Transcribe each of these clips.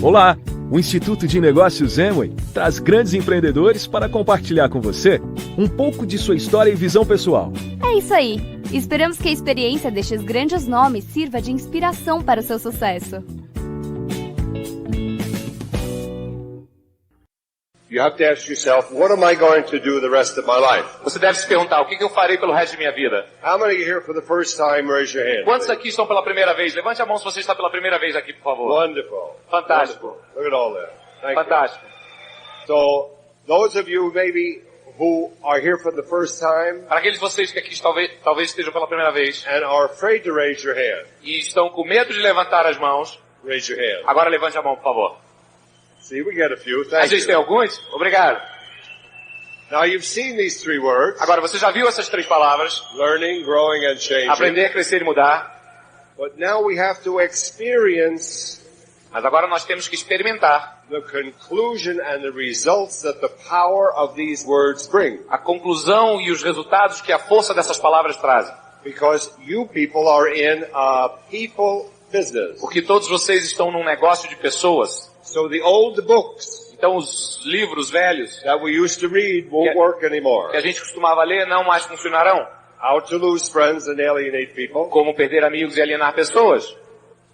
Olá! O Instituto de Negócios Amway traz grandes empreendedores para compartilhar com você um pouco de sua história e visão pessoal. É isso aí! Esperamos que a experiência destes grandes nomes sirva de inspiração para o seu sucesso. You have to ask yourself, what am I going to do the rest of my life? Você deve se perguntar, o que eu farei pelo resto de minha vida? How many here for the first time? Raise your hand. Quantos aqui estão pela primeira vez? Levante a mão se você está pela primeira vez aqui, por favor. Wonderful. Fantástico. Wonderful. Look at all that. Thank Fantástico. you. So, those of you maybe who are here for the first time Para aqueles de vocês que aqui talvez estejam pela primeira vez and are afraid to raise your hand, e estão com medo de levantar as mãos, raise your hand. agora levante a mão, por favor. See, we get a few. A Thank gente tem you. alguns? Obrigado. Now, you've seen these three words, Agora, você já viu essas três palavras? learning, growing, and changing. Aprender, crescer e mudar. But now we have to experience Mas agora nós temos que experimentar the conclusion and the results that the power of these words bring. a conclusão e os resultados que a força dessas palavras trazem. Because you people are in a people business. Porque todos vocês estão num negócio de pessoas. So the old books Então os livros velhos that we used to read won't work anymore. que a gente costumava ler não mais funcionarão. How to lose friends and alienate people. Como perder amigos e alienar pessoas.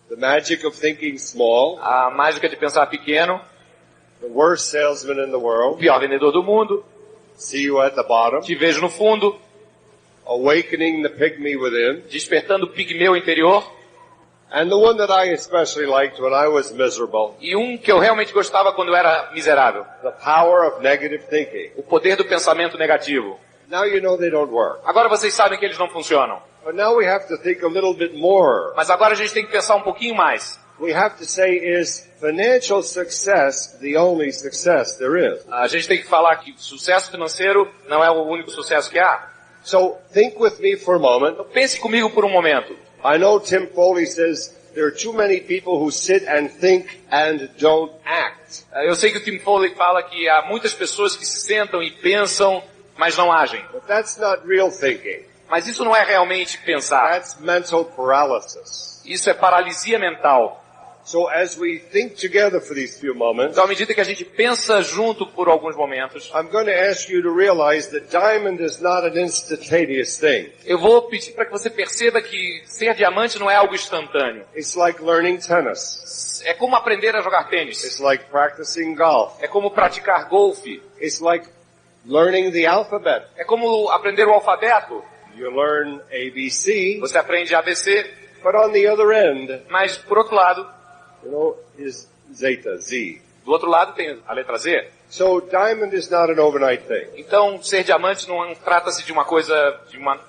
The magic of thinking small. A mágica de pensar pequeno. The worst salesman in the O world. pior vendedor do mundo. See you at the bottom. Te vejo no fundo. Awakening the pygmy within. Despertando o pigmeu interior. And the one that I especially liked when I was miserable. E um que eu realmente gostava quando eu era miserável. The power of negative thinking. O poder do pensamento negativo. Now you know they don't work. Agora vocês sabem que eles não funcionam. But now we have to think a little bit more. Mas agora a gente tem que pensar um pouquinho mais. We have to say, is financial success the only success there is? A gente tem que falar que sucesso financeiro não é o único sucesso que há. So think with me for a moment. Então pense comigo por um momento. I know Tim Foley says there are too many people who sit and think and don't act. Eu sei que o Tim Foley fala que há muitas pessoas que se sentam e pensam, mas não agem. But that's not real thinking. Mas isso não é realmente pensar. That's mental paralysis. Isso é paralisia mental. So as we think together for these few moments, Então, à medida que a gente pensa junto por alguns momentos, I'm going to ask you to realize that diamond is not an instantaneous thing. eu vou pedir para que você perceba que ser diamante não é algo instantâneo. It's like learning tennis. É como aprender a jogar tênis. It's like practicing golf. É como praticar golfe. It's like learning the alphabet. É como aprender o alfabeto. You learn ABC, Você aprende ABC, but on the other end, mas por outro lado, you know, is zeta, Z. do outro lado tem a letra Z. So diamond is not an overnight thing. Então, ser diamante não trata-se de uma coisa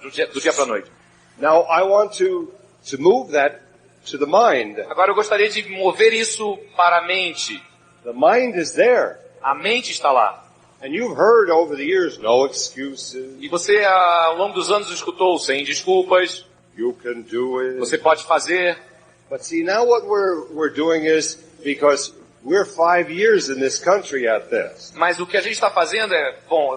do dia para a noite. Now I want to move that to the mind. Agora eu gostaria de mover isso para a mente. The mind is there. A mente está lá. And you've heard over the years, no excuses. E você, ao longo dos anos, escutou sem desculpas. You can do it. Você pode fazer. But see, now what we're doing is, because we're 5 years in this country at this. Mas o que a gente está fazendo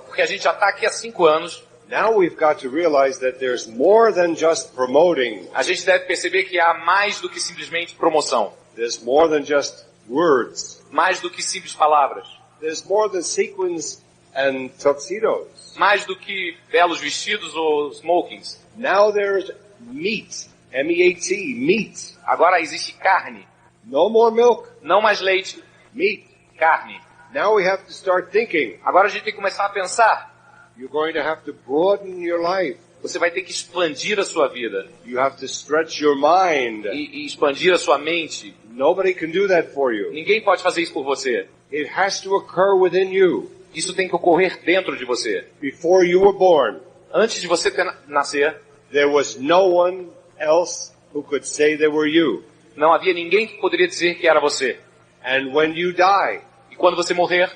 porque a gente já está aqui há 5 anos. Now we've got to realize that there's more than just promoting. A gente deve perceber que há mais do que simplesmente promoção. There's more than just words. Mais do que simples palavras. There's more than sequins and tuxedos. Mais do que belos vestidos ou smokings. Now there's meat. M-E-A-T, meat. Agora existe carne. No more milk. Não mais leite. Meat. Carne. Now we have to start thinking. Agora a gente tem que começar a pensar. You're going to have to broaden your life. Você vai ter que expandir a sua vida. You have to stretch your mind. E expandir a sua mente. Nobody can do that for you. Ninguém pode fazer isso por você. It has to occur within you. Isso tem que ocorrer dentro de você. Before you were born, Antes de você nascer, there was no one else who could say they were you. não havia ninguém que poderia dizer que era você. And when you die, E quando você morrer,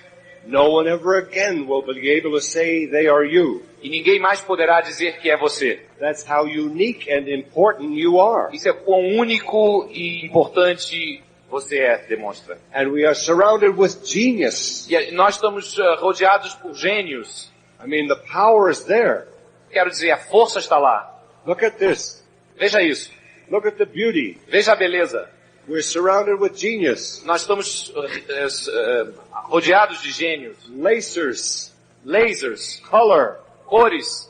no one ever again will be able to say they are you. e ninguém mais poderá dizer que é você. That's how unique and important you are. Isso é quão único e importante você demonstra. And we are surrounded with genius. E nós estamos rodeados por gênios. I mean, the power is there. Quero dizer, a força está lá. Look at this. Veja isso. Look at the beauty. Veja a beleza. We're surrounded with genius. Nós estamos rodeados de gênios, Lasers, lasers, color, cores,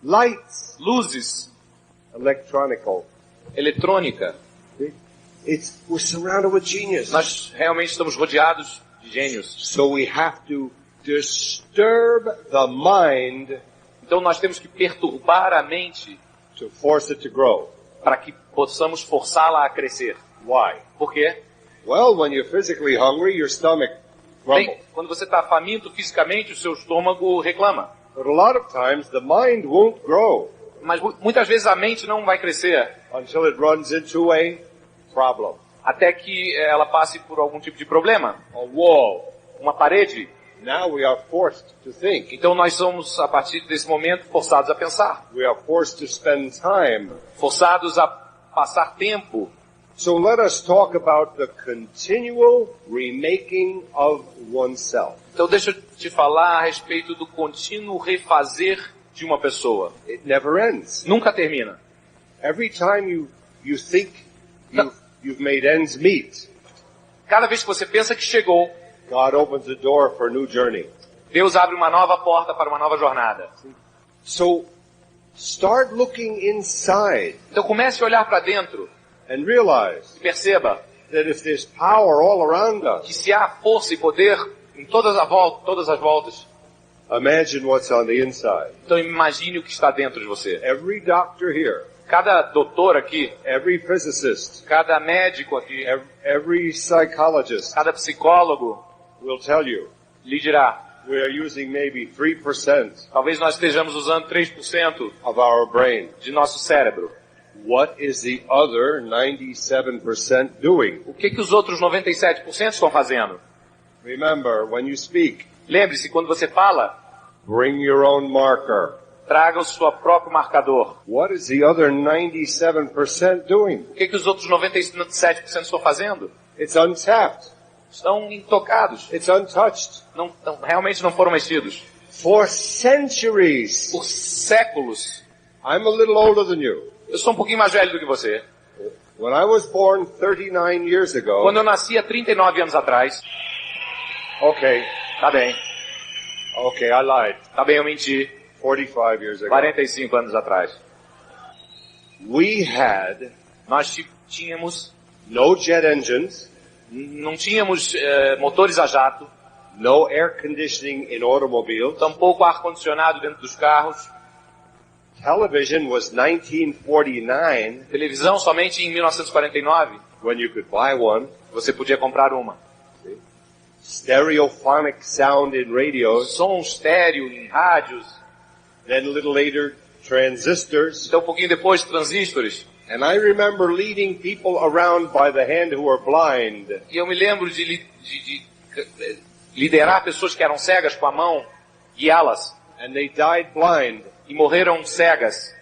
lights, luzes, electronical. eletrônica. We're surrounded with genius. Nós realmente estamos rodeados de gênios. So we have to disturb the mind Então nós temos que perturbar a mente to force it to grow. para que possamos forçá-la a crescer. Why? Por quê? Well, when you're physically hungry, your stomach grumbles. Bem, quando você está faminto fisicamente, o seu estômago reclama. But a lot of times the mind won't grow Mas muitas vezes a mente não vai crescer until it runs into a problem. até que ela passe por algum tipo de problema. A wall. Uma parede. Now we are forced to think. Então nós somos, a partir desse momento, forçados a pensar. We are forced to spend time. Forçados a passar tempo. So let us talk about the continual remaking of oneself. Então deixa eu te falar a respeito do contínuo refazer de uma pessoa. It never ends. Nunca termina. Every time you think you've made ends meet, Cada vez que você pensa que chegou, God opens the door for a new journey. Deus abre uma nova porta para uma nova jornada. So start looking inside Então comece a olhar para dentro and realize e perceba that if there's power all around que us, se há força e poder em todas as voltas, imagine what's on the inside. então imagine o que está dentro de você. Every doctor here, Cada doutor aqui, every physicist, cada médico aqui, every psychologist cada psicólogo will tell you lhe dirá, we are using maybe 3% talvez nós estejamos usando 3% of our brain. de nosso cérebro. What is the other 97% doing? O que os outros 97% estão fazendo? Remember, when you speak, Lembre-se, quando você fala, bring your own marker. traga o seu próprio marcador. What is the other 97% doing? O que os outros 97% estão fazendo? It's untapped. Estão intocados. It's untouched. Realmente não foram mexidos. For centuries. Por séculos. I'm a little older than you. Eu sou um pouquinho mais velho do que você. When I was born 39 years ago. Quando eu nasci há 39 anos atrás. Okay. Tá bem. Okay, I lied. Tá bem, eu menti. 45 years ago. 45 anos atrás. Nós tínhamos... no jet engines. Não tínhamos motores a jato. No air conditioning in automobiles. Tampouco ar-condicionado dentro dos carros. Television was 1949. Televisão somente em 1949. When you could buy one. Você podia comprar uma. Stereophonic sound in radios. Som estéreo em rádios. Then a little later, transistors. Então um pouquinho depois, transistores. And I remember leading people around by the hand who were blind. E eu me lembro de liderar pessoas que eram cegas com a mão, guiá-las. And they died blind. E morreram cegas.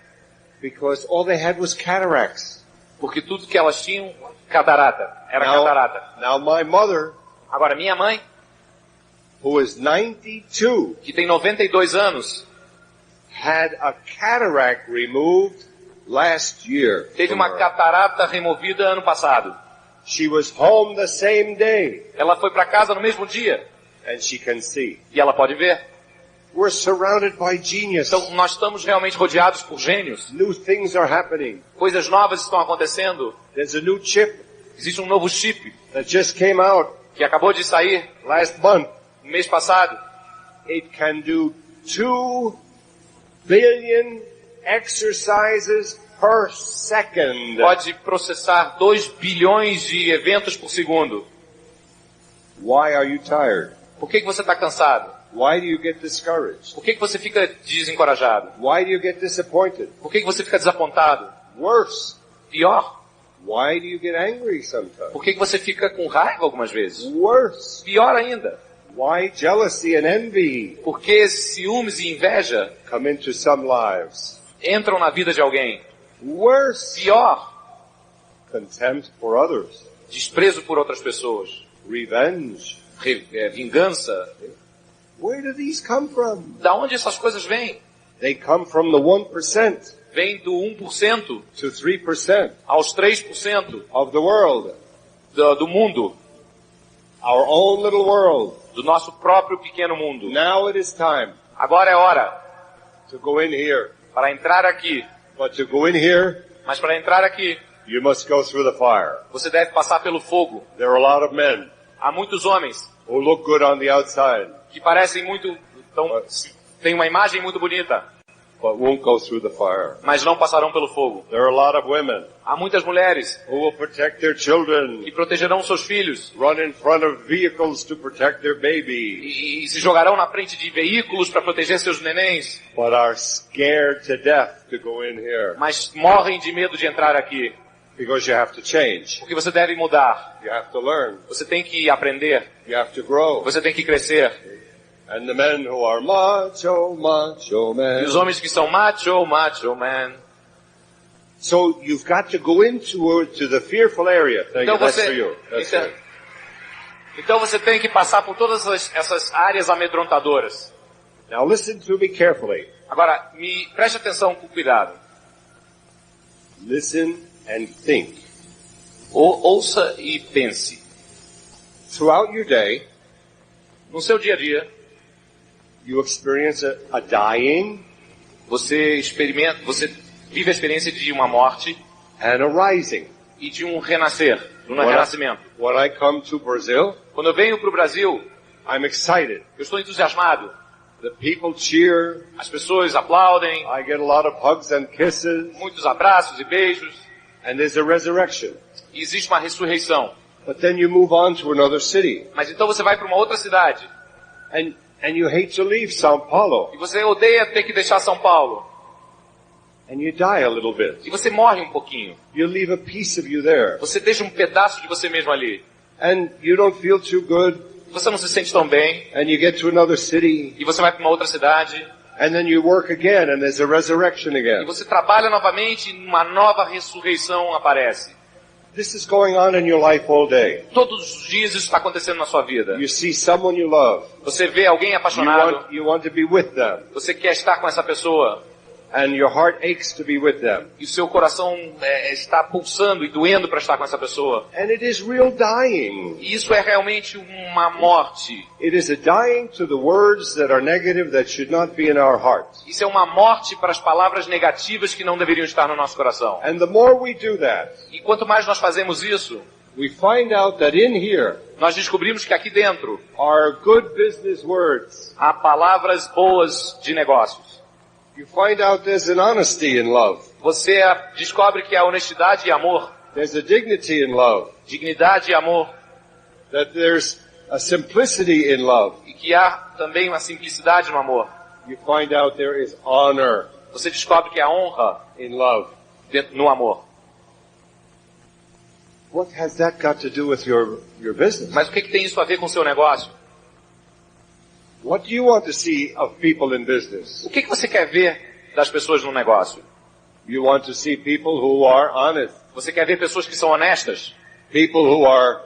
Because all they had was cataracts. Porque tudo que elas tinham, catarata. Era catarata. Now my mother, agora minha mãe, who is 92, que tem 92 anos, had a cataract removed last year. Teve uma catarata removida ano passado. She was home the same day. Ela foi para casa no mesmo dia. And she can see. E ela pode ver. We're surrounded by genius. Então nós estamos realmente rodeados por gênios. New things are happening. Coisas novas estão acontecendo. There's a new chip. Existe um novo chip that just came out que acabou de sair last month. No mês passado. It can do 2 billion exercises per second. Pode processar 2 bilhões de eventos por segundo. Why are you tired? Por que você está cansado? Why do you get discouraged? Por que você fica desencorajado? Why do you get disappointed? Por que você fica desapontado? Worse. Pior. Why do you get angry sometimes? Por que você fica com raiva algumas vezes? Worse. Pior ainda. Why jealousy and envy? Por que ciúmes e inveja come into some lives? Entram na vida de alguém? Worse. Pior. Contempt for others. Desprezo por outras pessoas. Revenge. Vingança. Where do these come from? Da onde essas coisas vêm? They come from the 1%. vem do 1% to 3% aos 3% of the world, do mundo, our own little world. do nosso próprio pequeno mundo. Now it is time Agora é hora to go in here. para entrar aqui. But to go in here, Mas para entrar aqui, you must go through the fire. você deve passar pelo fogo. There are a lot of men Há muitos homens who look good on the outside, que parecem muito, têm uma imagem muito bonita, but won't go through the fire. mas não passarão pelo fogo. There are a lot of women Há muitas mulheres who will protect their children, que protegerão seus filhos run in front of vehicles to protect their baby, e se jogarão na frente de veículos para proteger seus nenéns, but are scared to death to go in here mas morrem de medo de entrar aqui. because you have to change, Porque você deve mudar, you have to learn, você tem que aprender, you have to grow. você tem que crescer. And the men who are macho, macho E os men. homens que são macho, macho man. So you've got to go into the fearful area. Thank Então you. That's for você, you. That's então, it. então você tem que passar por todas essas áreas amedrontadoras. Now listen to me carefully. Agora, preste atenção com cuidado. Listen and think. Ouça e pense. Throughout your day, No seu dia a dia, you experience a dying você vive a experiência de uma morte and a rising. e de um renascer, de um renascimento. When I come to Brazil, Quando eu venho para o Brasil, I'm excited. eu estou entusiasmado. The people cheer. As pessoas aplaudem, I get a lot of hugs and kisses. muitos abraços e beijos, And there's a resurrection. e existe uma ressurreição. But then you move on to another city. Mas então você vai para uma outra cidade And you hate to leave Sao Paulo. e você odeia ter que deixar São Paulo And you die a little bit. e você morre um pouquinho. You leave a piece of you there. Você deixa um pedaço de você mesmo ali. And you don't feel too good. Você não se sente tão bem And you get to another city. e você vai para uma outra cidade And then you work again and there's a resurrection e again. você trabalha novamente e uma nova ressurreição aparece. This is going on in your life all day. Todos os dias isso está acontecendo na sua vida. You see someone you love. Você vê alguém apaixonado, You want to be with them. você quer estar com essa pessoa And your heart aches to be with them. e o seu coração está pulsando e doendo para estar com essa pessoa. And it is real dying. E isso é realmente uma morte. It is a dying to the words that are negative that should not be in our hearts. Isso é uma morte para as palavras negativas que não deveriam estar no nosso coração. And the more we do that, E quanto mais nós fazemos isso, we find out that in here nós descobrimos que aqui dentro are good business words. há palavras boas de negócios. You find out there's an honesty in love. Você descobre que há honestidade e amor, There's a dignity in love. dignidade e amor, That there's a simplicity in love. e que há também uma simplicidade no amor. You find out there is honor Você descobre que há honra in love. no amor. What has that got to do with your business? Mas o que tem isso a ver com o seu negócio? What do you want to see of people in business? O que você quer ver das pessoas no negócio? You want to see people who are honest, Você quer ver pessoas que são honestas, people who are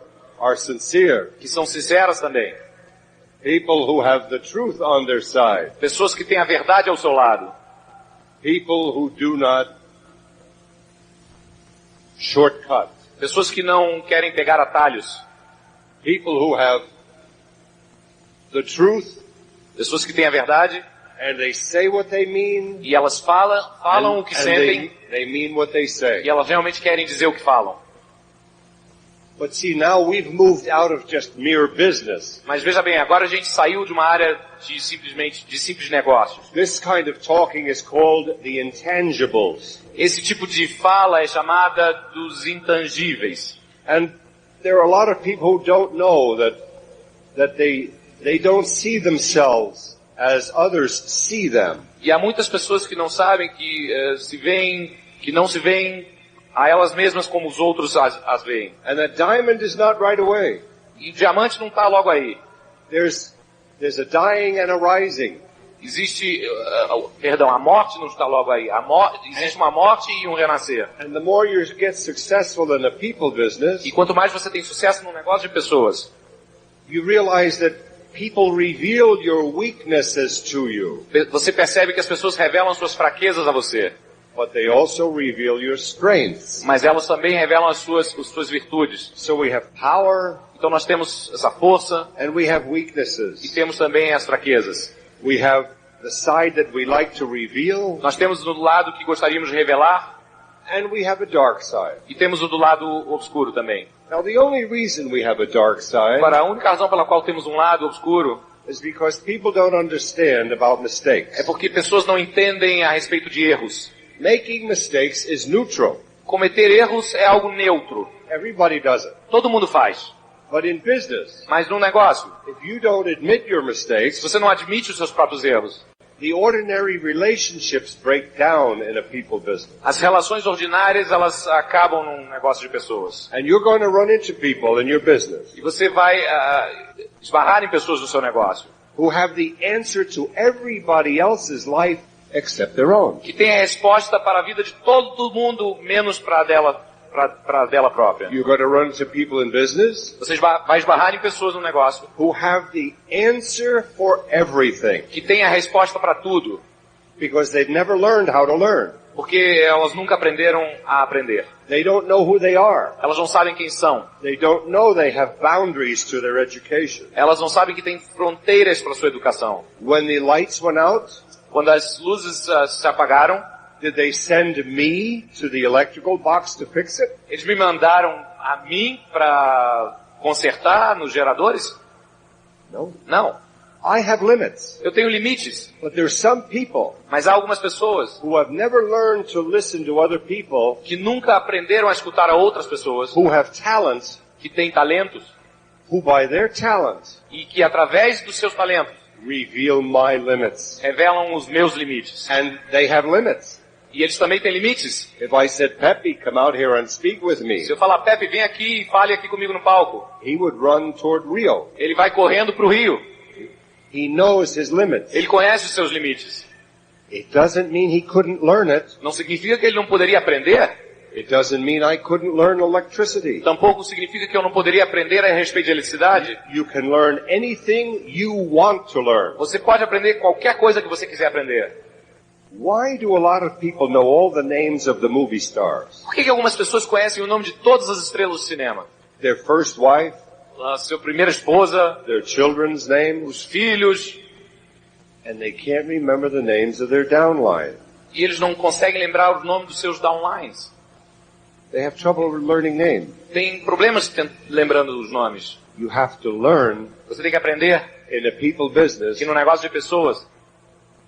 sincere, que são sinceras também, people who have the truth on their side, pessoas que têm a verdade ao seu lado, people who do not shortcut, pessoas que não querem pegar atalhos, people who have the truth pessoas que têm a verdade and they say what they mean e elas falam o que sentem they mean what they say. e elas realmente querem dizer o que falam. But see, now we've moved out of just mere business. Mas veja bem, agora a gente saiu de uma área de simples negócios. This kind of talking is called the intangibles. Esse tipo de fala é chamada dos intangíveis. And there are a lot of people who don't know that they don't see themselves as others see them. E há muitas pessoas que não sabem que não se veem a elas mesmas como os outros as veem. And a diamond is not right away. E o diamante não está logo aí. There's a dying and a rising. Existe, a morte não está logo aí. Existe uma morte e um renascer. And the more you get successful in a people business, E quanto mais você tem sucesso no negócio de pessoas, you realize that people reveal your weaknesses to you. você percebe que as pessoas revelam suas fraquezas a você. but they also reveal your strengths. Mas elas também revelam as suas virtudes. So we have power Então nós temos essa força and we have e weaknesses. temos também as fraquezas. We have the side that we like to reveal, Nós temos o do lado que gostaríamos de revelar and we have a dark side. e temos o do lado obscuro também. Now the only reason we have a dark side Agora, a única razão pela qual temos um lado obscuro is because people don't understand about é mistakes. porque pessoas não entendem a respeito de erros. Making mistakes is neutral. Cometer erros é algo neutro. Everybody does it. Todo mundo faz. But in business, Mas num negócio, if you don't admit your se mistakes, você não admite os seus próprios erros, the ordinary relationships break down in a people business. as relações ordinárias, elas acabam num negócio de pessoas. And you're going to run into people in your business E você vai esbarrar em pessoas no seu negócio who have the answer to everybody else's life except their own. que tem a resposta para a vida de todo mundo, menos para a dela própria. You're going to run into people in business Você vai esbarrar em pessoas no negócio who have the answer for everything que tem a resposta para tudo, because they've never learned how to learn. porque elas nunca aprenderam a aprender. They don't know who they are. Elas não sabem quem são. They don't know they have boundaries to their education. Elas não sabem que tem fronteiras para sua educação. When the lights went out, Quando as luzes se apagaram, did they send me to the electrical box to fix it? eles me mandaram a mim para consertar nos geradores? No. Não. I have limits. Eu tenho limites. But there's some people Mas há algumas pessoas who have never learned to listen to other people que nunca aprenderam a escutar a outras pessoas, who have talents, que têm talentos, who by their talents e que através dos seus talentos reveal my limits. revelam os meus limites. And they have limits. E eles também têm limites. If I said, Pepe, come out here and speak with me, Se eu falar, Pepe, vem aqui e fale aqui comigo no palco, he would run toward Rio. ele vai correndo para o rio. He knows his limits. Ele conhece os seus limites. It doesn't mean he couldn't learn it. Não significa que ele não poderia aprender. It doesn't mean I couldn't learn electricity. Tampouco significa que eu não poderia aprender a respeito de eletricidade. You can learn anything you want to learn. Você pode aprender qualquer coisa que você quiser aprender. Why do a lot of people know all the names of the movie stars? Por que algumas pessoas conhecem o nome de todas as estrelas do cinema? Their first wife, A sua primeira esposa, their children's names, os filhos, and they can't remember the names of their downline. e eles não conseguem lembrar os nomes dos seus downlines. They have trouble learning names. Tem problemas lembrando os nomes. You have to learn Você tem que aprender in a people business que no negócio de pessoas,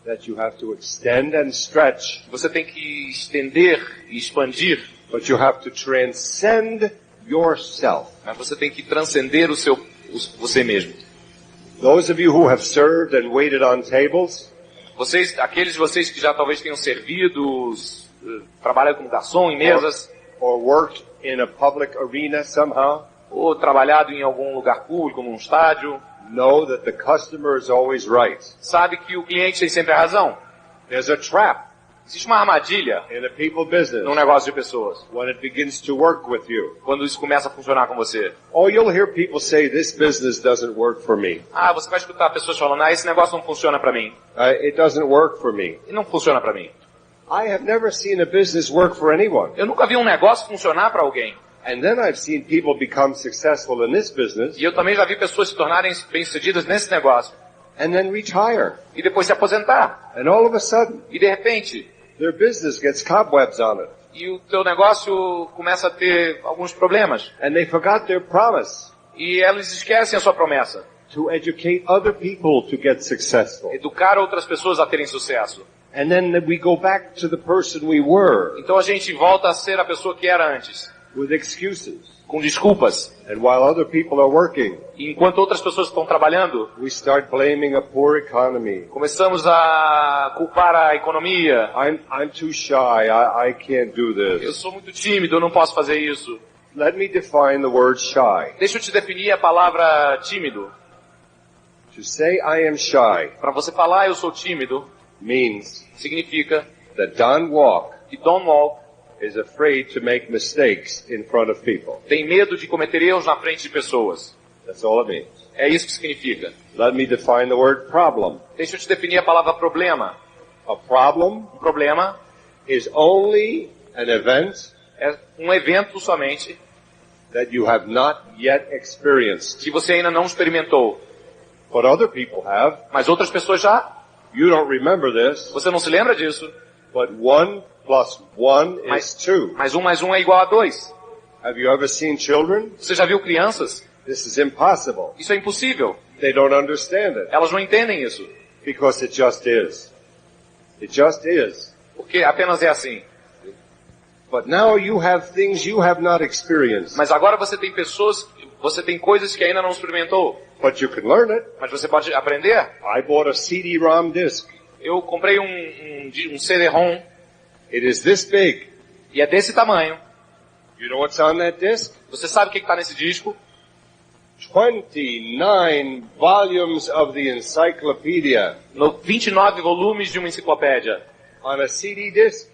that you have to extend and stretch, você tem que estender e expandir, but you have to transcend yourself. mas você tem que transcender você mesmo. Those of you who have served and waited on tables, Aqueles de vocês que já talvez tenham servido, trabalhado como garçom em mesas, or worked in a public arena somehow, ou trabalhado em algum lugar público, como um estádio, know that the customer is always right. sabe que o cliente tem sempre a razão. There's a trap Existe uma armadilha in a people business num negócio de pessoas, when it begins to work with you. quando isso começa a funcionar com você. Oh, you'll hear people say, this business doesn't work for me. Você vai escutar pessoas falando, esse negócio não funciona para mim. It doesn't work for me. E não funciona para mim. I have never seen a business work for anyone. Eu nunca vi um negócio funcionar para alguém. And then I've seen people become successful in this business E eu também já vi pessoas se tornarem bem-sucedidas nesse negócio. and then retire. E depois se aposentar. And all of a sudden, E de repente, their business gets cobwebs on it. e o teu negócio começa a ter alguns problemas. And they forgot their promise E eles esquecem a sua promessa. to educate other people to get successful. Educar outras pessoas a terem sucesso. And then we go back to the person we were Então a gente volta a ser a pessoa que era antes. with excuses. Com desculpas. And while other people are working, E enquanto outras pessoas estão trabalhando, we start blaming a poor economy. começamos a culpar a economia. I'm too shy. I can't do Eu this. sou muito tímido, eu não posso fazer isso. Let me define the word shy. Deixa eu te definir a palavra tímido. To say I am shy Para você falar eu sou tímido, means significa that Don Walk que Don Wall is afraid to make mistakes in front of people. tem medo de cometer erros na frente de pessoas. That's all it means. É isso que significa. Let me define the word problem. Deixa eu te definir a palavra problema. A problem Um problema is only an event é um evento somente that you have not yet experienced. que você ainda não experimentou. But other people have. Mas outras pessoas já. You don't remember this, Você não se lembra disso. but 1 plus 1 is 2. Mas 1 mais 1 é igual a 2. Have you ever seen children? Você já viu crianças? This is impossible. Isso é impossível. They don't understand it Elas não entendem isso. because it just is. It just is. Porque apenas é assim. But now you have things you have not experienced. Mas agora você tem coisas que ainda não experimentou. But you can learn it. Mas você pode aprender. I bought a CD-ROM disc. Eu comprei um CD-ROM It is this big. e é desse tamanho. You know what's on that disc? Você sabe o que está nesse disco? 29 volumes of the encyclopedia 29 volumes de uma enciclopédia. on a CD disc.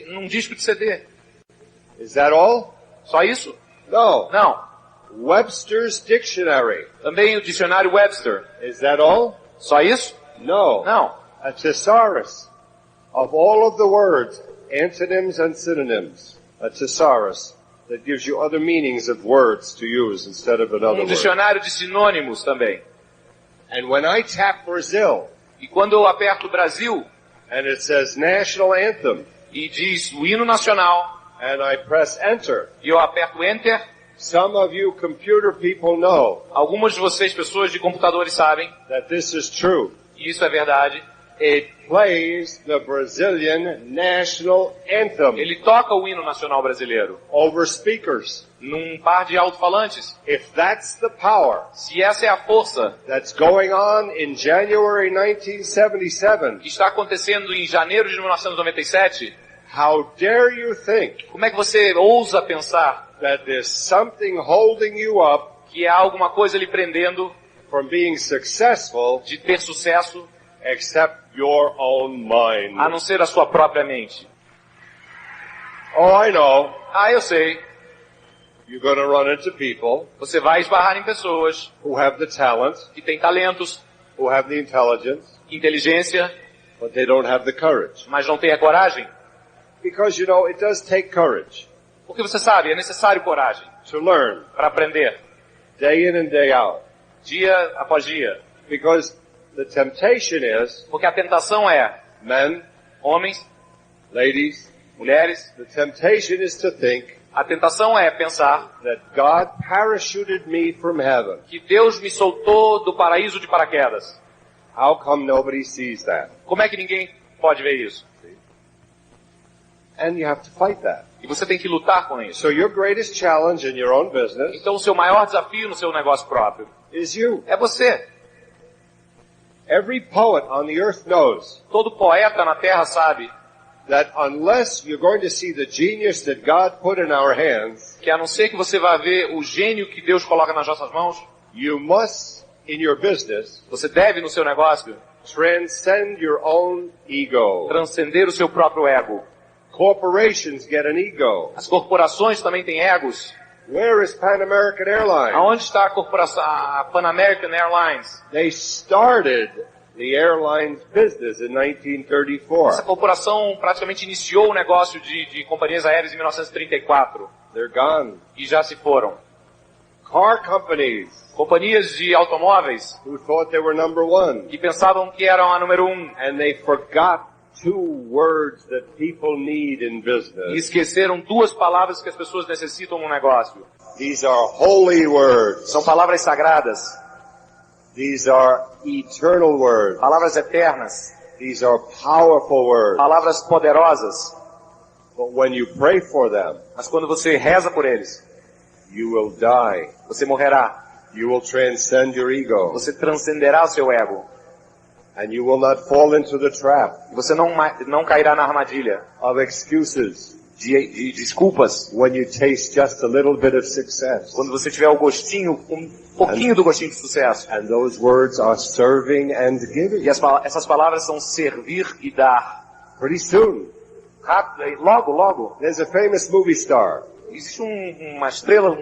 Num disco de CD. Is that all? Só isso? No. Não. Webster's Dictionary. Também o dicionário Webster. Is that all? Só isso? No. Não. A thesaurus of all of the words, antonyms and synonyms. A thesaurus that gives you other meanings of words to use instead of another word. Dicionário de sinônimos também. And when I tap Brazil, E quando eu aperto Brasil and it says national anthem, e diz o hino nacional, and I press enter, e eu aperto Enter, some of you computer people know algumas de vocês, pessoas de computadores, sabem, that this is true. e isso é verdade, It plays the Brazilian national anthem ele toca o hino nacional brasileiro over speakers. num par de alto-falantes. If that's the power Se essa é a força that's going on in January 1977, que está acontecendo em janeiro de 1997, how dare you think como é que você ousa pensar that there's something holding you up que há alguma coisa lhe prendendo from being successful de ter sucesso, except your own mind? a não ser a sua própria mente? Oh, I know. Ah, eu sei. You're going to run into people Você vai esbarrar em pessoas who have the talent, que têm talentos, who have the intelligence, inteligência, but they don't have the courage. mas não têm a coragem. Because, you know, it does take courage Porque você sabe, é necessário coragem to learn para aprender, day in and day out. dia após dia. Because the temptation is, Porque a tentação é, men, homens, ladies, mulheres, the temptation is to think a tentação é pensar that God parachuted me from heaven. que Deus me soltou do paraíso de paraquedas. How come nobody sees that? Como é que ninguém pode ver isso? And you have to fight that. E você tem que lutar com isso. So your greatest challenge in your own business Então o seu maior desafio no seu negócio próprio is you. é você. Every poet on the earth knows Todo poeta na Terra sabe that unless you're going to see the genius that God put in our hands, que a não ser que você vá ver o gênio que Deus coloca nas nossas mãos, you must, in your business, você deve no seu negócio transcend your own ego. transcender o seu próprio ego. Corporations get an ego. As corporações também têm egos. Where is Pan American Airlines? Aonde está a corporação, a Pan American Airlines? They started the airlines business in Essa 1934. corporação praticamente iniciou o negócio de companhias aéreas em 1934 They're gone. e já se foram. Car companies Companhias de automóveis who thought they were number one, que pensavam que eram a número 1 and they forgot 2 words that people need in e business. esqueceram 2 palavras que as pessoas necessitam no negócio. These are holy words. São palavras sagradas, These are eternal words. palavras eternas, These are powerful words. palavras poderosas. But when you pray for them, Mas quando você reza por eles, you will die. você morrerá. You will transcend your ego. Você transcenderá o seu ego. And you will not fall into the trap E você não cairá na armadilha of excuses de desculpas when you taste just a little bit of success. quando você tiver o gostinho, um pouquinho do gostinho de sucesso. And those words are serving and giving. E essas palavras são servir e dar. Pretty soon, Rápido, logo. there's a famous movie star. Existe uma estrela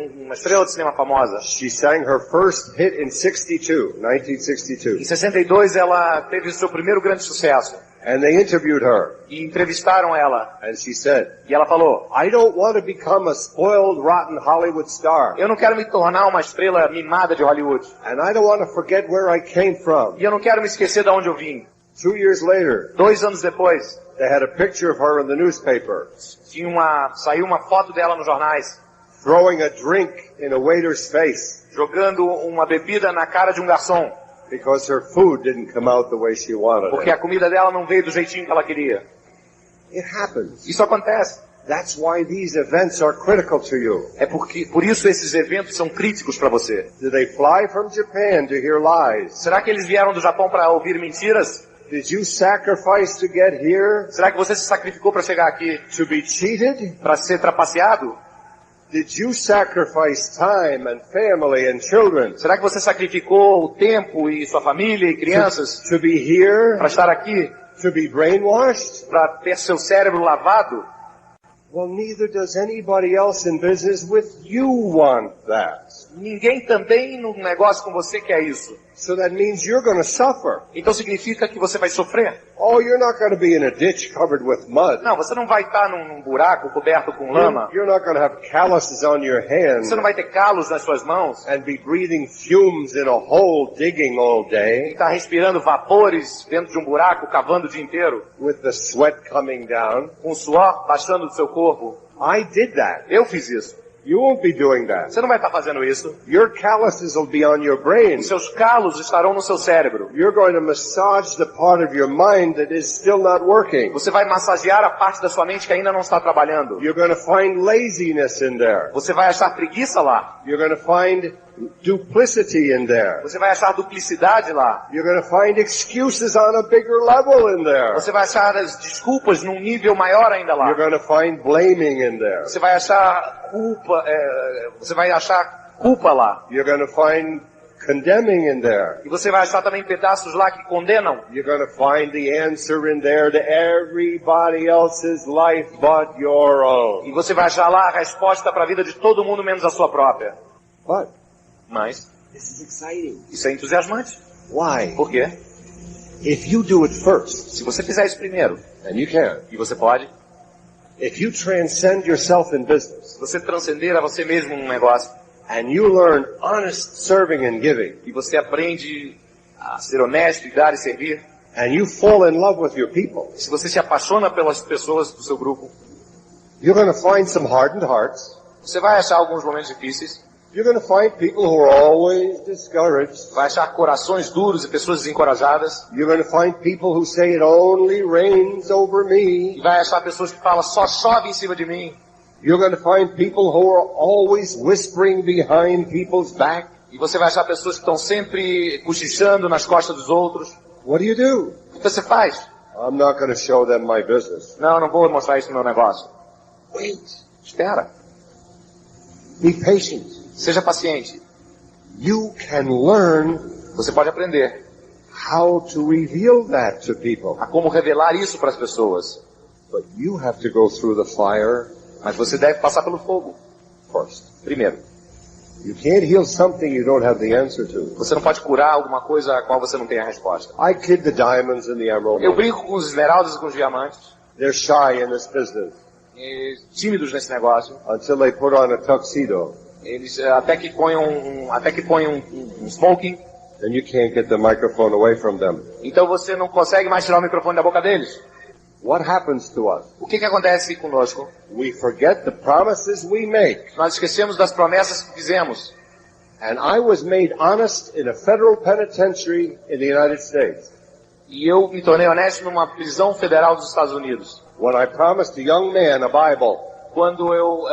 de cinema famosa. She sang her first hit in 1962. Em 62 ela teve o seu primeiro grande sucesso. And they interviewed her. E entrevistaram ela. And she said, E ela falou, I don't want to become a spoiled, rotten Hollywood star. eu não quero me tornar uma estrela mimada de Hollywood. And I don't want to forget where I came from. E eu não quero me esquecer de onde eu vim. 2 years later, 2 anos depois, they had a picture of her in the newspaper, saiu uma foto dela nos jornais, throwing a drink in a waiter's face jogando uma bebida na cara de um garçom, because her food didn't come out the way she wanted porque a it. comida dela não veio do jeitinho que ela queria. It happens. Isso acontece. That's why these events are critical to you. Por isso esses eventos são críticos para você. Did they fly from Japan to hear lies? Será que eles vieram do Japão para ouvir mentiras? Did you sacrifice to get here? Será que você se sacrificou para chegar aqui? To be cheated? Para ser trapaceado? Did you sacrifice time and family and children? Será que você sacrificou o tempo e sua família e crianças To be here? para estar aqui? To be brainwashed? Para ter seu cérebro lavado? Well, neither does anybody else in business with you want that. Ninguém também no negócio com você quer isso. So that means you're going to suffer. Então significa que você vai sofrer. Oh, you're not going to be in a ditch covered with mud. Não, você não vai estar num buraco coberto com lama. You're not going to have calluses on your hands Você não vai ter calos nas suas mãos. and be breathing fumes in a hole digging all E day estar respirando vapores dentro de um buraco, cavando o dia inteiro. with the sweat coming down. Com o suor baixando do seu corpo. I did that. Eu fiz isso. You won't be doing that. Você não vai estar fazendo isso. Your calluses will be on your brain. Os seus calos estarão no seu cérebro. You're going to massage the part of your mind that is still not working. Você vai massagear a parte da sua mente que ainda não está trabalhando. You're going to find laziness in there. Você vai achar preguiça lá. You're going to find duplicity in there. Você vai achar duplicidade lá. You're going to find excuses on a bigger level in there. Você vai achar as desculpas num nível maior ainda lá. You're going to find blaming in there. Você vai achar culpa lá. You're going to find condemning in there. E você vai achar também pedaços lá que condenam. You're going to find the answer in there to everybody else's life but your own. E você vai achar lá a resposta para a vida de todo mundo menos a sua própria. But Mas this is exciting. isso é entusiasmante. Why? Por quê? If you do it first, Se você fizer isso primeiro, and you can, e você pode, if you transcend yourself in business, se você transcender a você mesmo num negócio, and you learn honest serving and giving, e você aprende a ser honesto e dar e servir, and you fall in love with your people, se você se apaixona pelas pessoas do seu grupo, you're going to find some hardened hearts. você vai achar alguns momentos difíceis, You're going to find people who are always discouraged. vai achar corações duros e pessoas desencorajadas, You're going to find people who say it only rains over e me. vai achar pessoas que falam só chove em cima de mim, You're going to find people who are always whispering behind people's back. e você vai achar pessoas que estão sempre cochichando nas costas dos outros. What do? O que você faz? I'm not going to show them my business. Não, não vou mostrar isso no meu negócio. Wait. Espera. Be patient. Seja paciente. You can learn Você pode aprender how to reveal that to people. a como revelar isso para as pessoas. But you have to go through the fire Mas você deve passar pelo fogo first. primeiro. You can't heal something you don't have the answer to. Você não pode curar alguma coisa a qual você não tem a resposta. I kid the diamonds and the emeralds. Eu brinco com os esmeraldas e com os diamantes, They're shy in this business tímidos nesse negócio. until they put on a tuxedo. Eles até que põem um smoking, Then you can't get the microphone away from them. então você não consegue mais tirar o microfone da boca deles. What happens to us? O que acontece conosco? We forget the promises we make. Nós esquecemos das promessas que fizemos. And I was made honest in a federal penitentiary in the United States E eu me tornei honesto numa prisão federal dos Estados Unidos, when I promised a young man a Bible. quando eu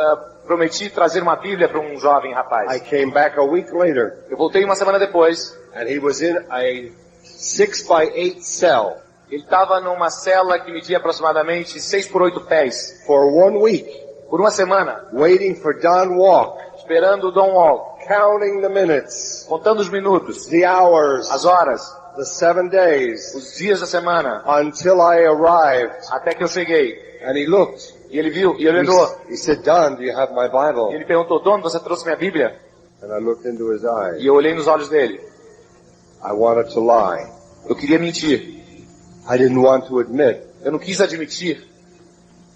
prometi trazer uma Bíblia para um jovem I rapaz. came back a week later Eu voltei uma semana depois. and he was in a 6x8 cell Ele estava numa cela que media aproximadamente 6 por 8 pés, for 1 week, por uma semana, waiting for Don Walk, esperando o Don Wall, counting the minutes, contando os minutos, the hours, as horas, the 7 days, os dias da semana, until I arrived. até que eu cheguei. And he looked. E ele viu, e ele olhou. He said, Don, do you have my E Bible? ele perguntou, Don, você trouxe minha Bíblia? And I looked into his eyes. E eu olhei nos olhos dele. I wanted to lie. Eu queria mentir. I didn't want to admit Eu não quis admitir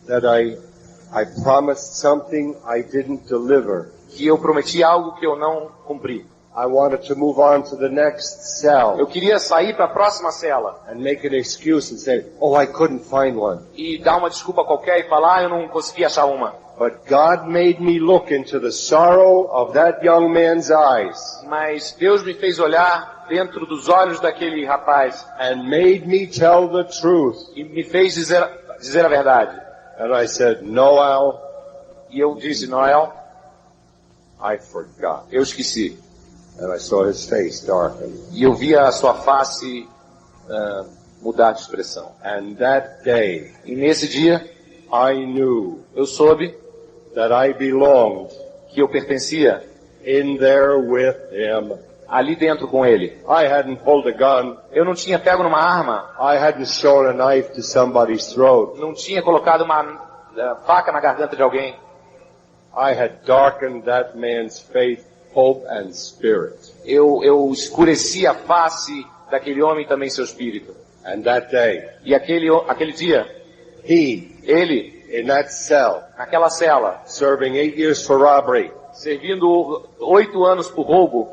that I promised something I didn't deliver. que eu prometi algo que eu não cumpri. I wanted to move on to the next cell Eu queria sair para a próxima cela and make an excuse and say, oh, I couldn't find one. e dar uma desculpa qualquer e falar, eu não consegui achar uma. But God made me look into the sorrow of that young man's eyes Mas Deus me fez olhar dentro dos olhos daquele rapaz and made me tell the truth. e me fez dizer a verdade. And I said, Noel, E eu disse, Noel, I forgot. eu esqueci. And I saw his face darken. E eu via a sua face mudar de expressão. And that day, E nesse dia, I knew eu soube that I belonged que eu pertencia in there with him. ali dentro com ele. I hadn't pulled a gun. Eu não tinha pego numa arma, I hadn't shown a knife to somebody's throat. não tinha colocado uma faca na garganta de alguém. I had darkened that man's faith, hope, and spirit. Eu escureci a face daquele homem e também seu espírito. And that day, E aquele dia, ele, in that cell, naquela cela, serving 8 years for robbery, servindo 8 anos por roubo,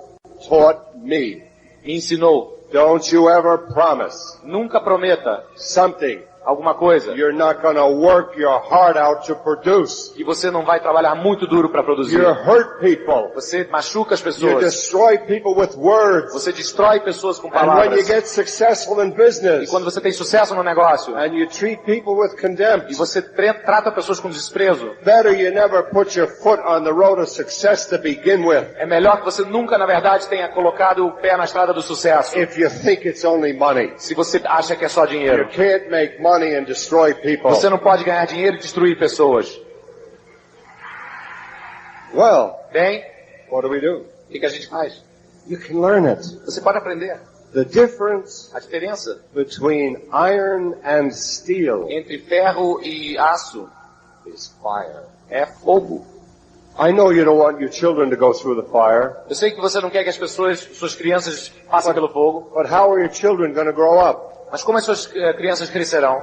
taught me, me ensinou, don't you ever promise nunca prometa something alguma coisa you're not going to work your heart out to produce. que você não vai trabalhar muito duro para produzir. You hurt people. Você machuca as You pessoas. destroy people with words. Você destrói pessoas com And when you palavras. get successful in E business, quando você tem sucesso no negócio, and you treat people with contempt, e você trata pessoas com desprezo, better you never put your foot on the road of success to begin with. é melhor que você nunca, na verdade, tenha colocado o pé na estrada do sucesso. If you think it's only money, Se você acha que é só you dinheiro. can't make money and destroy people. Você não pode ganhar dinheiro e destruir pessoas. Well, Bem, what do we do? o que a gente faz? You can learn it. Você pode aprender. The difference A diferença between iron and steel entre ferro e aço is fire. é fogo. I know you don't want your children to go through the fire, Eu sei que você não quer que as pessoas, suas crianças, passem pelo fogo, but how are your children going to grow up? mas como as suas crianças crescerão?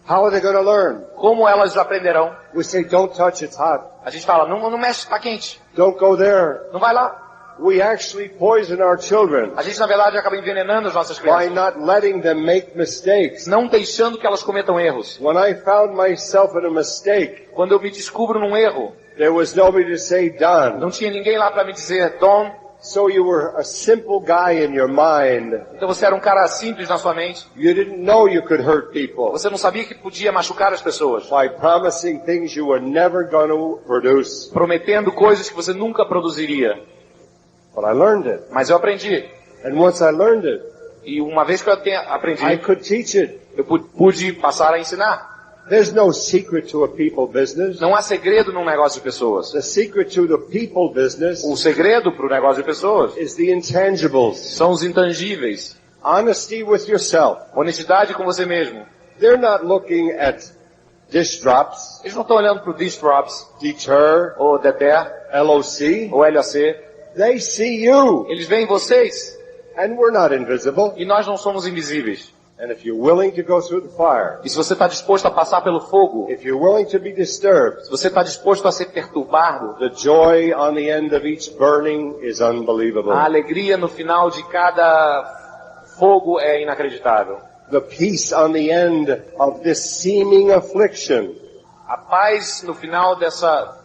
How are they going to learn? Como elas aprenderão? We say, don't touch, it's hot. A gente fala, não mexe, está quente. Don't go there. Não vai lá. We actually poison our children A gente, na verdade, acaba envenenando as nossas by crianças. not letting them make mistakes. Não deixando que elas cometam erros. When I found myself in a mistake, Quando eu me descubro num erro, there was nobody to say, Don. não tinha ninguém lá para me dizer, Tom, So you were a simple guy in your mind. então você era um cara simples na sua mente. You didn't know you could hurt people Você não sabia que podia machucar as pessoas. by promising things you were never going to produce. Prometendo coisas que você nunca produziria. But I learned it. Mas eu aprendi. And once I learned it, E uma vez que eu I aprendi, could teach it. eu pude passar a ensinar. There's no secret to a people business. Não há segredo num negócio de pessoas. The secret to the people business O segredo para o negócio de pessoas is the intangibles. são os intangíveis. Honesty with yourself. Honestidade com você mesmo. They're not looking at dish drops, Eles não estão olhando para o Dish Drops, deter, ou Deter, LOC. ou LAC. They see you. Eles veem vocês. And we're not invisible. E nós não somos invisíveis. And if you're willing to go through the fire, E se você está disposto a passar pelo fogo, if you're willing to be disturbed, se você está disposto a ser perturbado, the joy on the end of each burning is unbelievable. a alegria no final de cada fogo é inacreditável. The peace on the end of this seeming affliction A paz no final dessa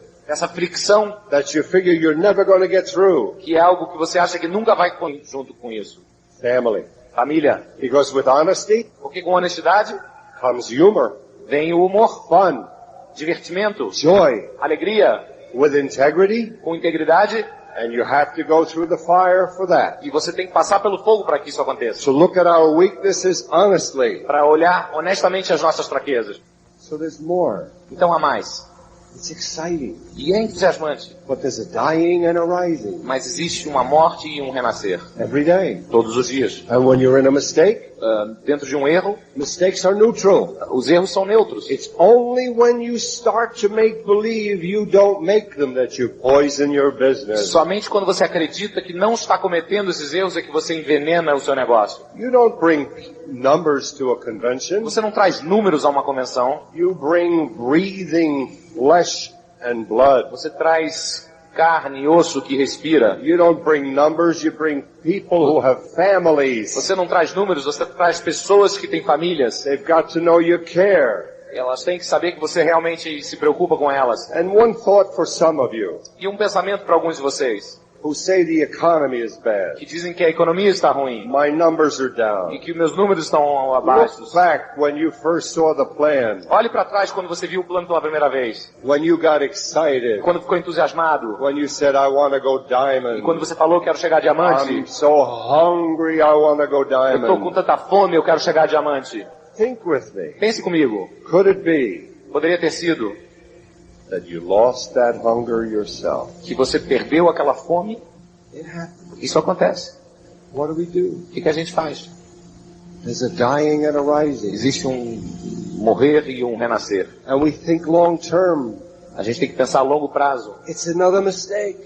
fricção, that you figure you're never going to get through. que é algo que você acha que nunca vai junto com isso. Family. Família. Because with honesty Porque com honestidade comes humor, vem o humor, fun, divertimento, joy. alegria, With integrity, com integridade, and you have to go through the fire for that. e você tem que passar pelo fogo para que isso aconteça. To look at our weaknesses honestly. Para olhar honestamente as nossas fraquezas. So there's more. Então há mais. It's exciting. E é entusiasmante. But there's a dying and a rising Mas existe uma morte e um renascer. every day. Todos os dias. And when you're in a mistake, dentro de um erro, Mistakes are neutral. os erros são neutros. It's only when you start to make believe you don't make them that you poison your business. Somente quando você acredita que não está cometendo esses erros é que você envenena o seu negócio. You don't bring numbers to a convention. Você não traz números a uma convenção. You bring breathing flesh and blood. Você traz carne e osso que respira. You don't bring numbers, you bring people who have families. Você não traz números, você traz pessoas que têm famílias. They've got to know you care. Elas têm que saber que você realmente se preocupa com elas. And one thought for some of you E um pensamento para alguns de vocês, who say the economy is bad. que dizem que a economia está ruim My numbers are e down. que meus números estão abaixo. Look back when you first saw the plan, Olhe para trás quando você viu o plano pela primeira vez. when you got excited, Quando ficou entusiasmado. when you said, I want to go E diamond. quando você falou, quero chegar a I'm diamante. so hungry, I want to go Eu estou com diamond. tanta fome, eu quero chegar a diamante. Think with me. Pense comigo. Could it be Poderia ter sido that you lost that hunger yourself? que você perdeu aquela fome? It happened. Isso acontece. What do we do? O que a gente faz? There's a dying and a rising. Existe um morrer e um renascer. And we think long term. A gente tem que pensar a longo prazo. It's another mistake.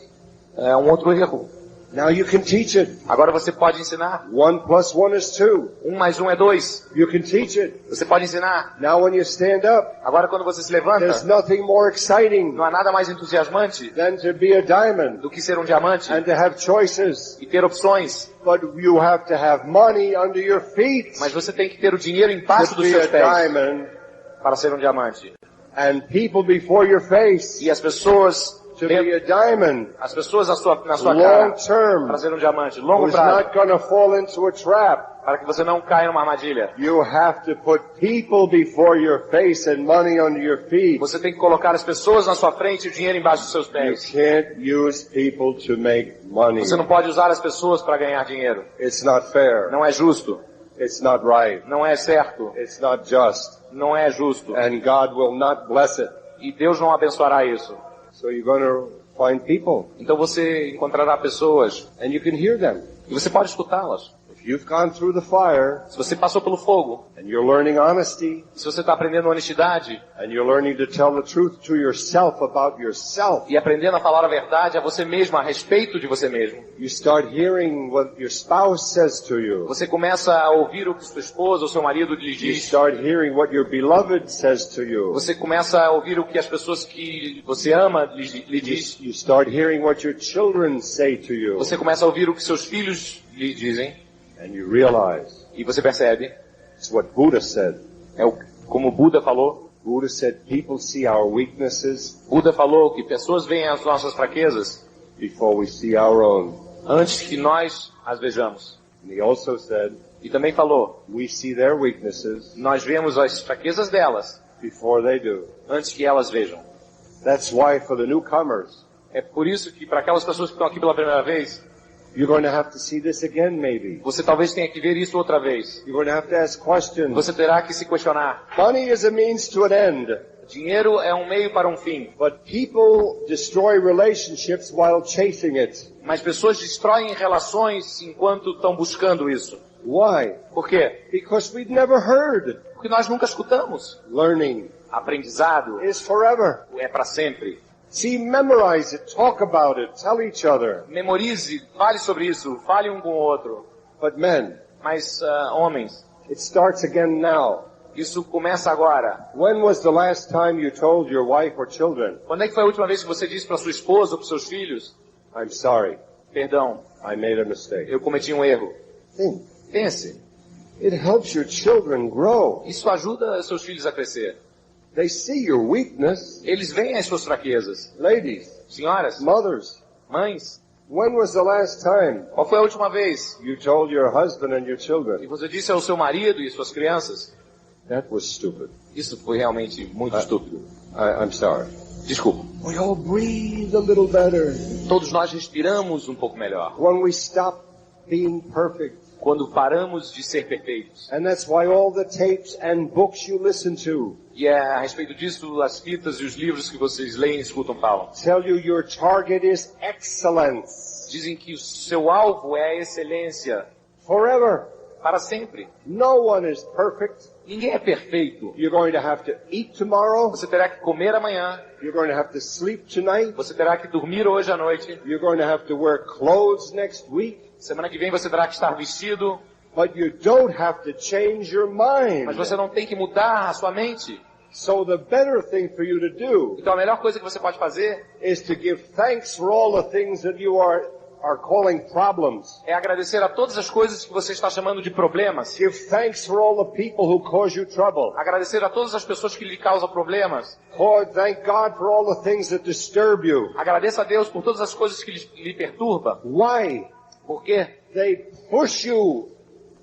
É um outro erro. Now you can teach it. Agora você pode ensinar. 1 plus 1 is 2. 1 mais 1 é 2. You can teach it. Você pode ensinar. Now when you stand up, Agora quando você se there's levanta, nothing more exciting não há nada mais entusiasmante than to be a diamond do que ser um diamante and to have choices. e ter opções. But you have to have money under your feet Mas você tem que ter o dinheiro embaixo to dos be seus a pés diamond, para ser um diamante. and people before your face E as pessoas, to be a diamond, as pessoas na sua cara long term, para ser um diamante, longo who's prazo, not going to fall into a trap. para que você não caia numa armadilha. You have to put people before your face and money under your feet. Você tem que colocar as pessoas na sua frente e o dinheiro embaixo dos seus You pés. can't use people to make money. Você não pode usar as pessoas para ganhar dinheiro. It's not fair. Não é justo. It's not right. Não é certo. It's not just. Não é justo. And God will not bless it. E Deus não abençoará isso. So you're going to find people Então você encontrará pessoas and you can hear them. e você pode escutá-las. If you've gone through the fire Se você passou pelo fogo, and you're learning honesty se você está aprendendo honestidade and you're learning to tell the truth to yourself about yourself, e aprendendo a falar a verdade a você mesmo, a respeito de você mesmo, you start hearing what your spouse says to you. você começa a ouvir o que sua esposa ou seu marido lhe You diz. start hearing what your beloved says to you. Você começa a ouvir o que as pessoas que você ama lhe diz. You start hearing what your children say to you. Você começa a ouvir o que seus filhos lhe dizem. And you realize E você percebe, it's what Buddha said. Como Buda falou. Buddha said people see our weaknesses Buda falou que pessoas veem as nossas fraquezas before we see our own. antes que nós as vejamos. And he also said E também falou, we see their weaknesses nós vemos as fraquezas delas before they do. antes que elas vejam. That's why for the newcomers, É por isso que para aquelas pessoas que estão aqui pela primeira vez, you're going to have to see this again maybe. você talvez tenha que ver isso outra vez. You're going to have to ask questions. Você terá que se questionar. Money is a means to an end, Dinheiro é um meio para um fim, but people destroy relationships while chasing it. mas pessoas destroem relações enquanto estão buscando isso. Why? Por quê? Because we've never heard. Porque nós nunca escutamos. Learning Aprendizado is forever. é para sempre. See, memorize it, talk about it, tell each other. Memorize, fale sobre isso, fale um com o outro. But men, Mas, homens, it starts again now. isso começa agora. When was the last time you told your wife or children, Quando é que foi a última vez que você disse para sua esposa ou para seus filhos, I'm sorry, perdão, I made a mistake? eu cometi um erro? Think. Pense, It helps your children grow. isso ajuda seus filhos a crescer. They see your weakness. Eles veem as suas fraquezas. Ladies, Senhoras, mothers, mães, when was the last time qual foi a última vez you told your husband and your que children, você disse ao seu marido e suas crianças, that was stupid? isso foi realmente muito estúpido? I'm sorry. Desculpa. We all breathe a little better Todos nós respiramos um pouco melhor when we stop being perfect. quando paramos de ser perfeitos. And that's why all the tapes and books you listen to E é a respeito disso as fitas e os livros que vocês leem e escutam falam. tell you your target is excellence. Dizem que o seu alvo é a excelência. Forever. para sempre. No one is perfect. Ninguém é perfeito. You're going to have to eat tomorrow. Você terá que comer amanhã. You're going to have to sleep tonight. Você terá que dormir hoje à noite. You're going to have to wear clothes next week. Semana que vem você terá que estar vestido. But you don't have to change your mind. Mas você não tem que mudar a sua mente. So the better thing for you to do Então a melhor coisa que você pode fazer is to give thanks for all the things that you are calling problems. é agradecer a todas as coisas que você está chamando de problemas. Give thanks for all the people who cause you trouble. Agradecer a todas as pessoas que lhe causam problemas. Thank God for all the things that disturb you. Agradeça a Deus por todas as coisas que lhe perturbam. Why? Por quê? They push you.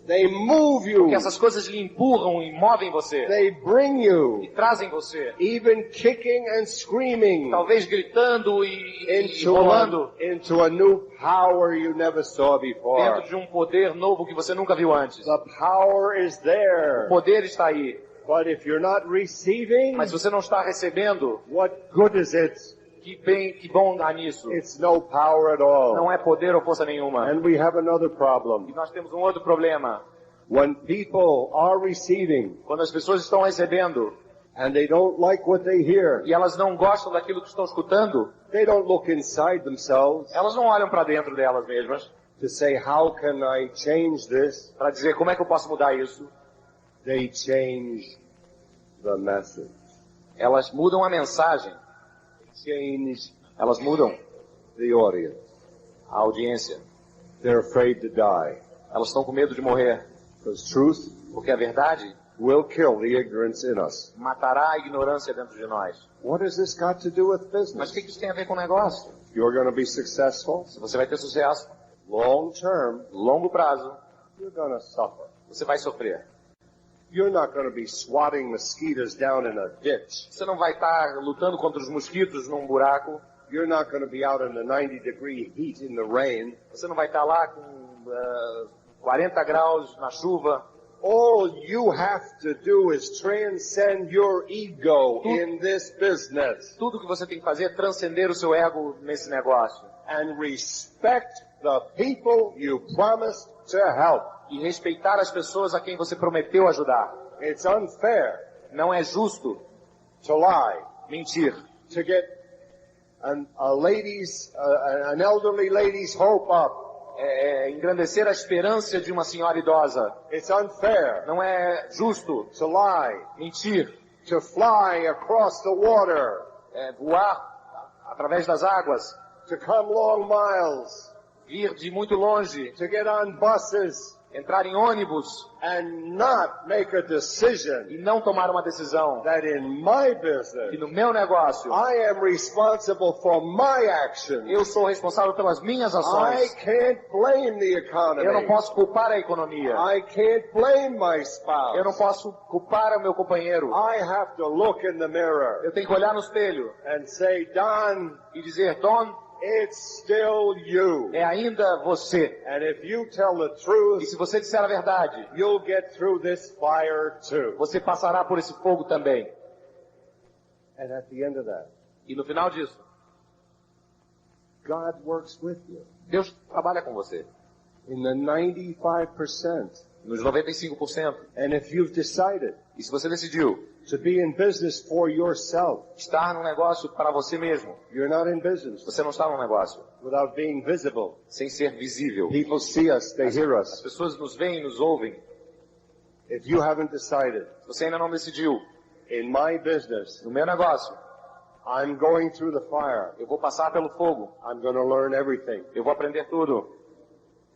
They move you. Porque essas coisas lhe empurram e movem você. They bring you. E trazem você. Even kicking and screaming. Talvez gritando e rolando. Into a new power you never saw before. Dentro de um poder novo que você nunca viu antes. The power is there. O poder está aí. But if you're not receiving, mas se você não está recebendo, what good is it? Que bom há nisso. It's no power at all. Não é poder ou força nenhuma. And we have another problem. E nós temos um outro problema. When people are receiving, quando as pessoas estão recebendo, and they don't like what they hear, e elas não gostam daquilo que estão escutando, they don't look inside themselves. Elas não olham para dentro delas mesmas. To say, how can I change this? Para dizer como é que eu posso mudar isso. They change the message. Elas mudam a mensagem. Change. Elas mudam the audience. A audiência. They're afraid to die. Elas estão com medo de morrer. Because truth, porque a verdade, will kill the ignorance in us. Matará a ignorância dentro de nós. What has this got to do with business? Mas o que isso tem a ver com o negócio? You're going to be successful. Se você vai ter sucesso, long term, longo prazo, you're going to suffer. Você vai sofrer. You're not going to be swatting mosquitoes down in a ditch. Você não vai estar lutando contra os mosquitos num buraco. You're not going to be out in the 90-degree heat in the rain. Você não vai estar lá com 40 graus na chuva. All you have to do is transcend your ego in this business. Tudo que você tem que fazer é transcender o seu ego nesse negócio. And respect the people you promised to help. E respeitar as pessoas a quem você prometeu ajudar. It's unfair. Não é justo. To lie. Mentir. To get an elderly lady's hope up. Engrandecer a esperança de uma senhora idosa. It's unfair. Não é justo. To lie. Mentir. To fly across the water. Voar através das águas. To come long miles. Vir de muito longe. To get on buses. Entrar em ônibus. And not make a decision. E não tomar uma decisão. That in my business. Que no meu negócio. I am responsible for my actions. Eu sou responsável pelas minhas ações. I can't blame the economy. Eu não posso culpar a economia. I can't blame my spouse. Eu não posso culpar o meu companheiro. I have to look in the mirror. Eu tenho que olhar no espelho. And say, Don. E dizer, Don. It's still you. É ainda você. And if you tell the truth, e se você disser a verdade, you'll get through this fire too. Você passará por esse fogo também. And at the end of that, e no final disso, God works with you. Deus trabalha com você. In the 95%. Nos 95%. And if you've decided, e se você decidiu, to be in business for yourself, estar num negócio para você mesmo, you're not in business. Você não está num negócio without being visible. Sem ser visível. People see us, they hear us. As pessoas nos veem e nos ouvem. If you haven't decided, se você ainda não decidiu, in my business, no meu negócio, I'm going through the fire. Eu vou passar pelo fogo. I'm going to learn everything. Eu vou aprender tudo.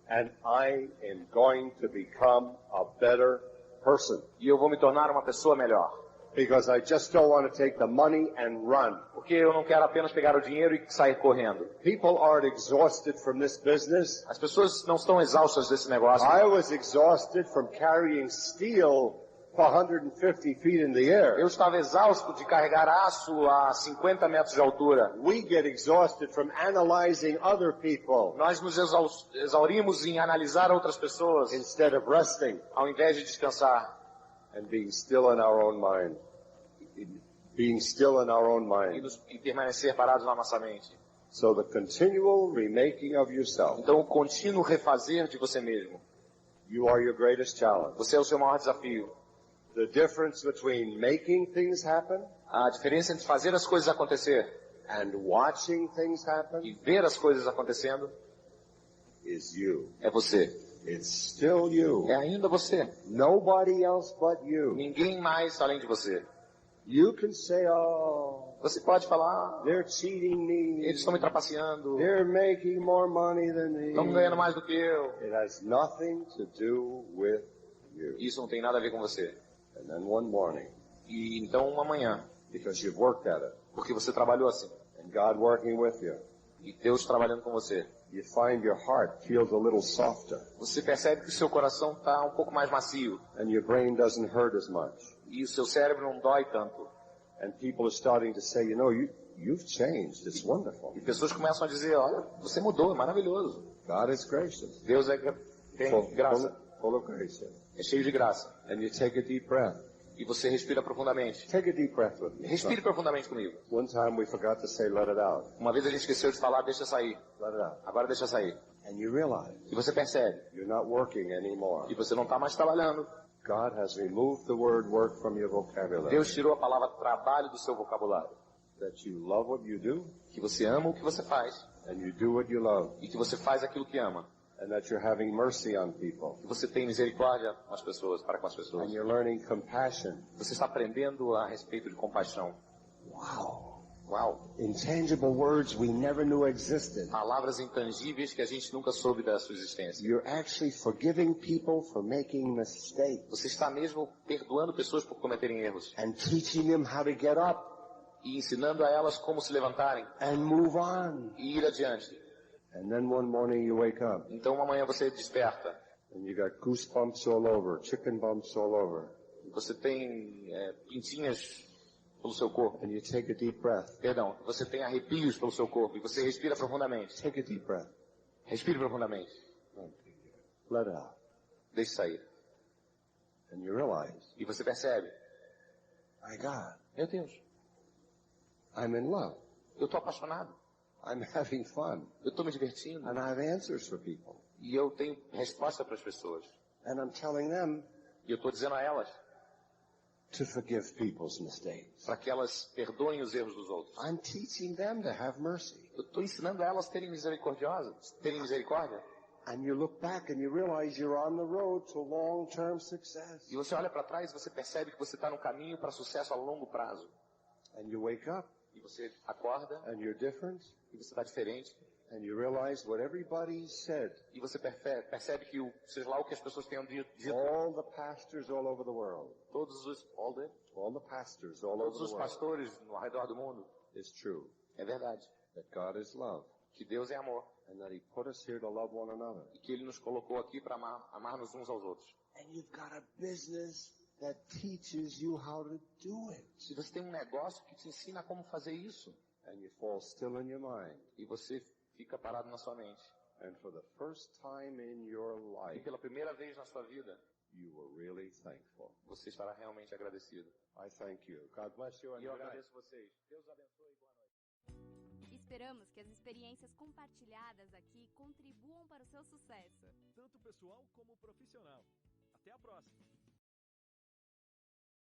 And I am going to become a better person. E eu vou me tornar uma pessoa melhor. Because I just don't want to take the money and run. Porque eu não quero apenas pegar o dinheiro e sair correndo. People aren't exhausted from this business. As pessoas não estão exaustas desse negócio. I was exhausted from carrying steel for 150 feet in the air. Eu estava exausto de carregar aço a 50 metros de altura. We get exhausted from analyzing other people. Nós nos exaurimos em analisar outras pessoas. Instead of resting. Ao invés de descansar. And being still in our own mind. Being still in our own mind. E permanecer parados na nossa mente. So the continual remaking of yourself. Então o contínuo refazer de você mesmo. You are your greatest challenge. Você é o seu maior desafio. The difference between making things happen A diferença entre fazer as coisas acontecer and watching things e happen ver as coisas acontecendo is you. é você. It's still you. É ainda você. Nobody else but you. Ninguém mais além de você. You can say, oh, Você pode falar, they're cheating me. eles estão me trapaceando, They're making more money than me. estão ganhando mais do que eu. It has nothing to do with you. Isso não tem nada a ver com você. And then one morning, E então uma manhã, because you've worked at it, porque você trabalhou assim, and God working with you, e Deus trabalhando com você, you find your heart feels a little softer, você percebe que o seu coração está um pouco mais macio, and your brain doesn't hurt as much. e o seu cérebro não dói tanto. And people are starting to say, you know, you've changed. It's wonderful. E pessoas começam a dizer, olha, você mudou, é maravilhoso. God is gracious. Deus tem graça, Full of grace. é cheio de graça. And you take a deep breath. E você respira profundamente. Take a deep breath with me. Respire profundamente comigo. One time we forgot to say, let it out. Uma vez a gente esqueceu de falar, deixa sair. Let it out. Agora deixa sair. And you realize E você percebe, you're not working anymore. e você não está mais trabalhando. God has removed the word work from your vocabulary. Deus tirou a palavra trabalho do seu vocabulário. That you love what you do, Que você ama o que você faz. and you do what you love. E que você faz aquilo que ama. And that you're having mercy on people. Que você tem misericórdia com as pessoas, para com as pessoas. And you're learning compassion. Você está aprendendo a respeito de compaixão. Wow. Uau! Intangible words we never knew existed. Palavras intangíveis que a gente nunca soube da sua existência. You're actually forgiving people for making mistakes Você está mesmo perdoando pessoas por cometerem erros. and teaching them how to get up E ensinando a elas como se levantarem and move on. e ir adiante. And then one morning you wake up Então uma manhã você desperta. and you got goosebumps all over, chicken bumps all over, Você tem pintinhas pelo seu corpo. and you take a deep breath. Perdão, você tem arrepios pelo seu corpo e você respira profundamente. Take a deep breath. Respire profundamente. Let it out. Deixe sair. And you realize, E você percebe, my God, meu Deus, I'm in love. eu estou apaixonado. I'm having fun. Eu estou me divertindo. And I have answers for people. E eu tenho resposta para as pessoas. And I'm telling them E eu estou dizendo a elas to forgive people's mistakes. para que elas perdoem os erros dos outros. I'm teaching them to have mercy. Eu estou ensinando a elas a terem misericórdia. And you look back and you realize you're on the road to long-term success. E você olha para trás e você percebe que você está no caminho para sucesso a longo prazo. And you wake up E você acorda and you're different. e você está diferente. And you realize what everybody said. E você percebe que seja lá o que as pessoas tenham dito, All the pastors all over the world. todos os Pastors all over todos the os world. pastores no redor do mundo, It's true é verdade, that God is love. que Deus é amor And that He put us here to love one another. e que Ele nos colocou aqui para amar-nos uns aos outros. And you've got a business that teaches you how to do it. Se você tem um negócio que te ensina como fazer isso, And you fall still in your mind. e você fica parado na sua mente, And for the first time in your e life, pela primeira vez na sua vida, you were really thankful. você estará realmente agradecido. I thank you. God bless you and E eu good night. agradeço vocês. Deus abençoe e boa noite. Esperamos que as experiências compartilhadas aqui contribuam para o seu sucesso. Tanto pessoal como profissional. Até a próxima!